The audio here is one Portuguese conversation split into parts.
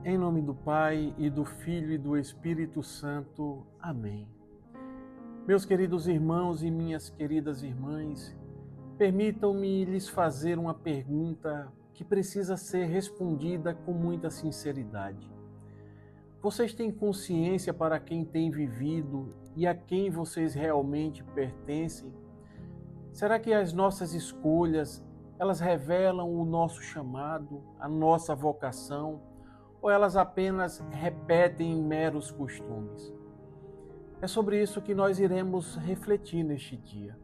Em nome do Pai, e do Filho, e do Espírito Santo. Amém. Meus queridos irmãos e minhas queridas irmãs, permitam-me lhes fazer uma pergunta que precisa ser respondida com muita sinceridade. Vocês têm consciência para quem têm vivido e a quem vocês realmente pertencem? Será que as nossas escolhas, elas revelam o nosso chamado, a nossa vocação, ou elas apenas repetem meros costumes? É sobre isso que nós iremos refletir neste dia.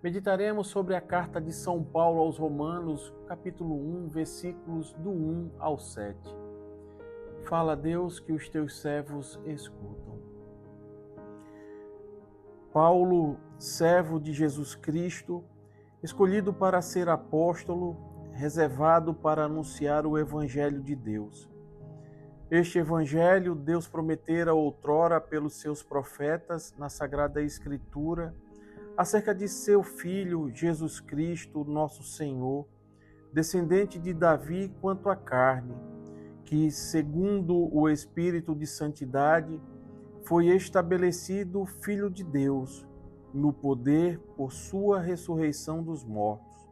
Meditaremos sobre a carta de São Paulo aos Romanos, capítulo 1, versículos do 1 ao 7. Fala, Deus, que os teus servos escutam. Paulo, servo de Jesus Cristo, escolhido para ser apóstolo, reservado para anunciar o Evangelho de Deus. Este Evangelho Deus prometera outrora pelos seus profetas na Sagrada Escritura, acerca de seu Filho, Jesus Cristo, nosso Senhor, descendente de Davi quanto à carne, que, segundo o Espírito de Santidade, foi estabelecido Filho de Deus, no poder por sua ressurreição dos mortos,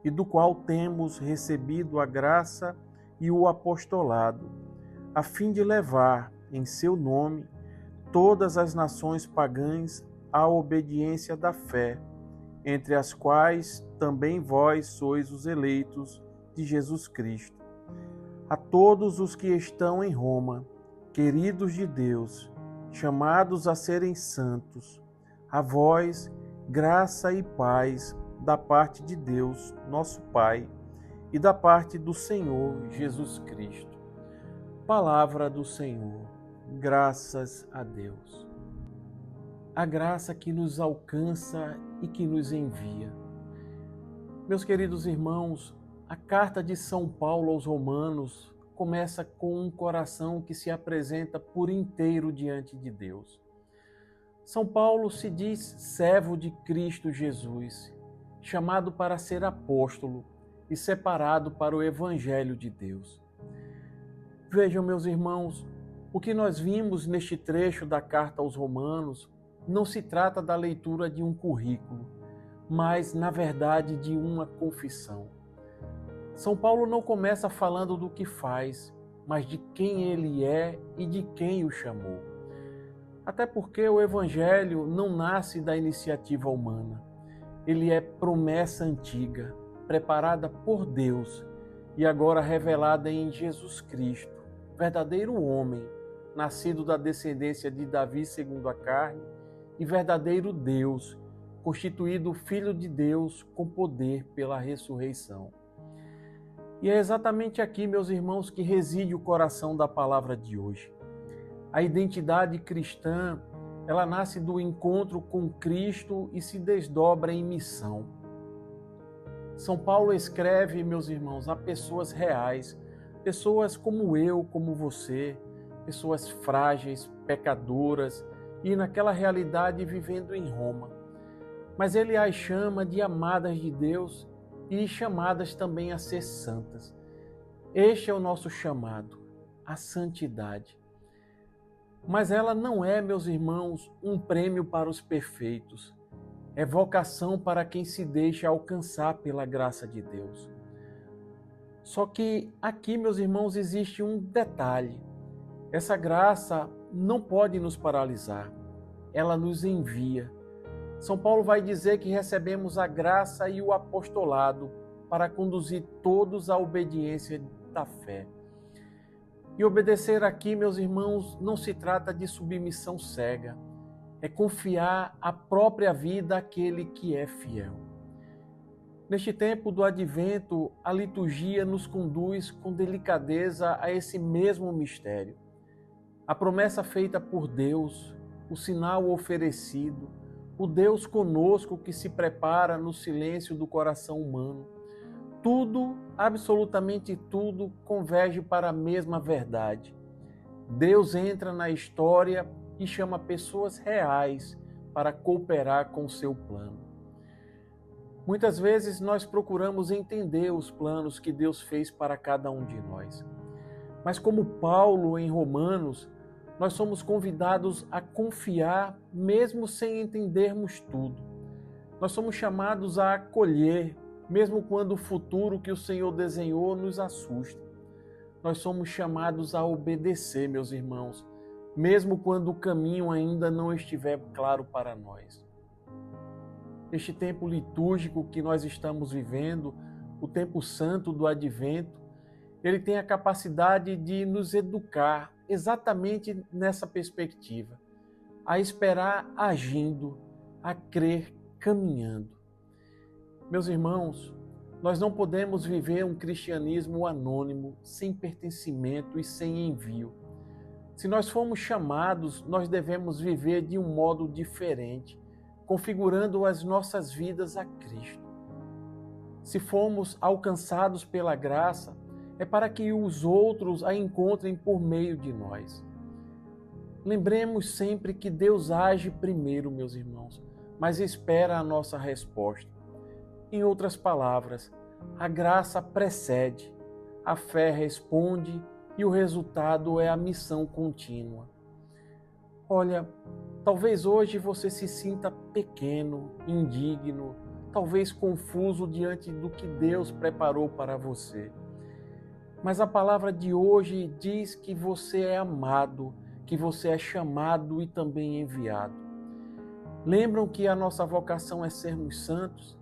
e do qual temos recebido a graça e o apostolado, a fim de levar, em seu nome, todas as nações pagãs à obediência da fé, entre as quais também vós sois os eleitos de Jesus Cristo. A todos os que estão em Roma, queridos de Deus, chamados a serem santos, a vós, graça e paz da parte de Deus, nosso Pai, e da parte do Senhor Jesus Cristo. Palavra do Senhor, graças a Deus. A graça que nos alcança e que nos envia. Meus queridos irmãos, a carta de São Paulo aos Romanos começa com um coração que se apresenta por inteiro diante de Deus. São Paulo se diz servo de Cristo Jesus, chamado para ser apóstolo e separado para o Evangelho de Deus. Vejam, meus irmãos, o que nós vimos neste trecho da carta aos Romanos não se trata da leitura de um currículo, mas, na verdade, de uma confissão. São Paulo não começa falando do que faz, mas de quem ele é e de quem o chamou. Até porque o Evangelho não nasce da iniciativa humana. Ele é promessa antiga, preparada por Deus e agora revelada em Jesus Cristo, verdadeiro homem, nascido da descendência de Davi segundo a carne, e verdadeiro Deus, constituído Filho de Deus com poder pela ressurreição. E é exatamente aqui, meus irmãos, que reside o coração da palavra de hoje. A identidade cristã, ela nasce do encontro com Cristo e se desdobra em missão. São Paulo escreve, meus irmãos, a pessoas reais, pessoas como eu, como você, pessoas frágeis, pecadoras, e naquela realidade vivendo em Roma. Mas ele as chama de amadas de Deus e chamadas também a ser santas. Este é o nosso chamado, a santidade. Mas ela não é, meus irmãos, um prêmio para os perfeitos. É vocação para quem se deixa alcançar pela graça de Deus. Só que aqui, meus irmãos, existe um detalhe. Essa graça não pode nos paralisar. Ela nos envia. São Paulo vai dizer que recebemos a graça e o apostolado para conduzir todos à obediência da fé. E obedecer aqui, meus irmãos, não se trata de submissão cega. É confiar a própria vida àquele que é fiel. Neste tempo do Advento, a liturgia nos conduz com delicadeza a esse mesmo mistério. A promessa feita por Deus, o sinal oferecido, o Deus conosco que se prepara no silêncio do coração humano. Tudo, absolutamente tudo, converge para a mesma verdade. Deus entra na história e chama pessoas reais para cooperar com o seu plano. Muitas vezes nós procuramos entender os planos que Deus fez para cada um de nós. Mas como Paulo em Romanos, nós somos convidados a confiar mesmo sem entendermos tudo. Nós somos chamados a acolher, mesmo quando o futuro que o Senhor desenhou nos assusta. Nós somos chamados a obedecer, meus irmãos, mesmo quando o caminho ainda não estiver claro para nós. Este tempo litúrgico que nós estamos vivendo, o tempo santo do Advento, ele tem a capacidade de nos educar exatamente nessa perspectiva, a esperar agindo, a crer caminhando. Meus irmãos, nós não podemos viver um cristianismo anônimo, sem pertencimento e sem envio. Se nós formos chamados, nós devemos viver de um modo diferente, configurando as nossas vidas a Cristo. Se formos alcançados pela graça, é para que os outros a encontrem por meio de nós. Lembremos sempre que Deus age primeiro, meus irmãos, mas espera a nossa resposta. Em outras palavras, a graça precede, a fé responde e o resultado é a missão contínua. Olha, talvez hoje você se sinta pequeno, indigno, talvez confuso diante do que Deus preparou para você. Mas a palavra de hoje diz que você é amado, que você é chamado e também enviado. Lembram que a nossa vocação é sermos santos?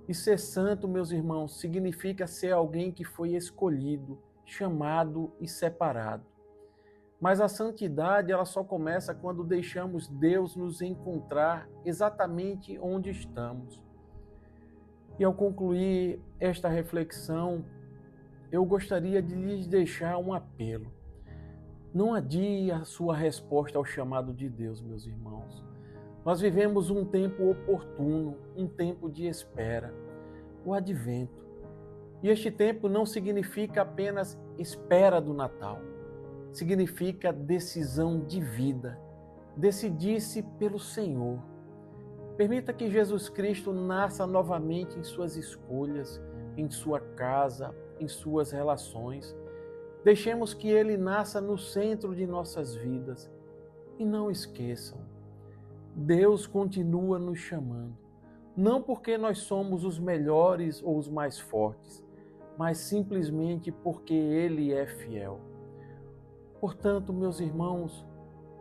E ser santo, meus irmãos, significa ser alguém que foi escolhido, chamado e separado. Mas a santidade, ela só começa quando deixamos Deus nos encontrar exatamente onde estamos. E ao concluir esta reflexão, eu gostaria de lhes deixar um apelo. Não adie a sua resposta ao chamado de Deus, meus irmãos. Nós vivemos um tempo oportuno, um tempo de espera, o Advento. E este tempo não significa apenas espera do Natal, significa decisão de vida, decidir-se pelo Senhor. Permita que Jesus Cristo nasça novamente em suas escolhas, em sua casa, em suas relações. Deixemos que Ele nasça no centro de nossas vidas. E não esqueçam, Deus continua nos chamando, não porque nós somos os melhores ou os mais fortes, mas simplesmente porque Ele é fiel. Portanto, meus irmãos,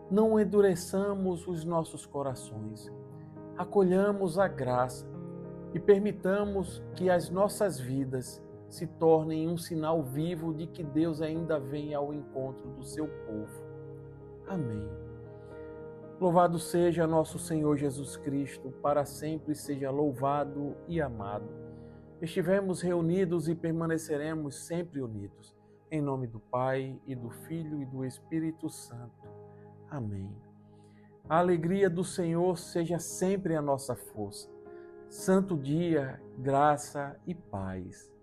não endureçamos os nossos corações, acolhamos a graça e permitamos que as nossas vidas se tornem um sinal vivo de que Deus ainda vem ao encontro do seu povo. Amém. Louvado seja nosso Senhor Jesus Cristo, para sempre seja louvado e amado. Estivemos reunidos e permaneceremos sempre unidos. Em nome do Pai, e do Filho, e do Espírito Santo. Amém. A alegria do Senhor seja sempre a nossa força. Santo dia, graça e paz.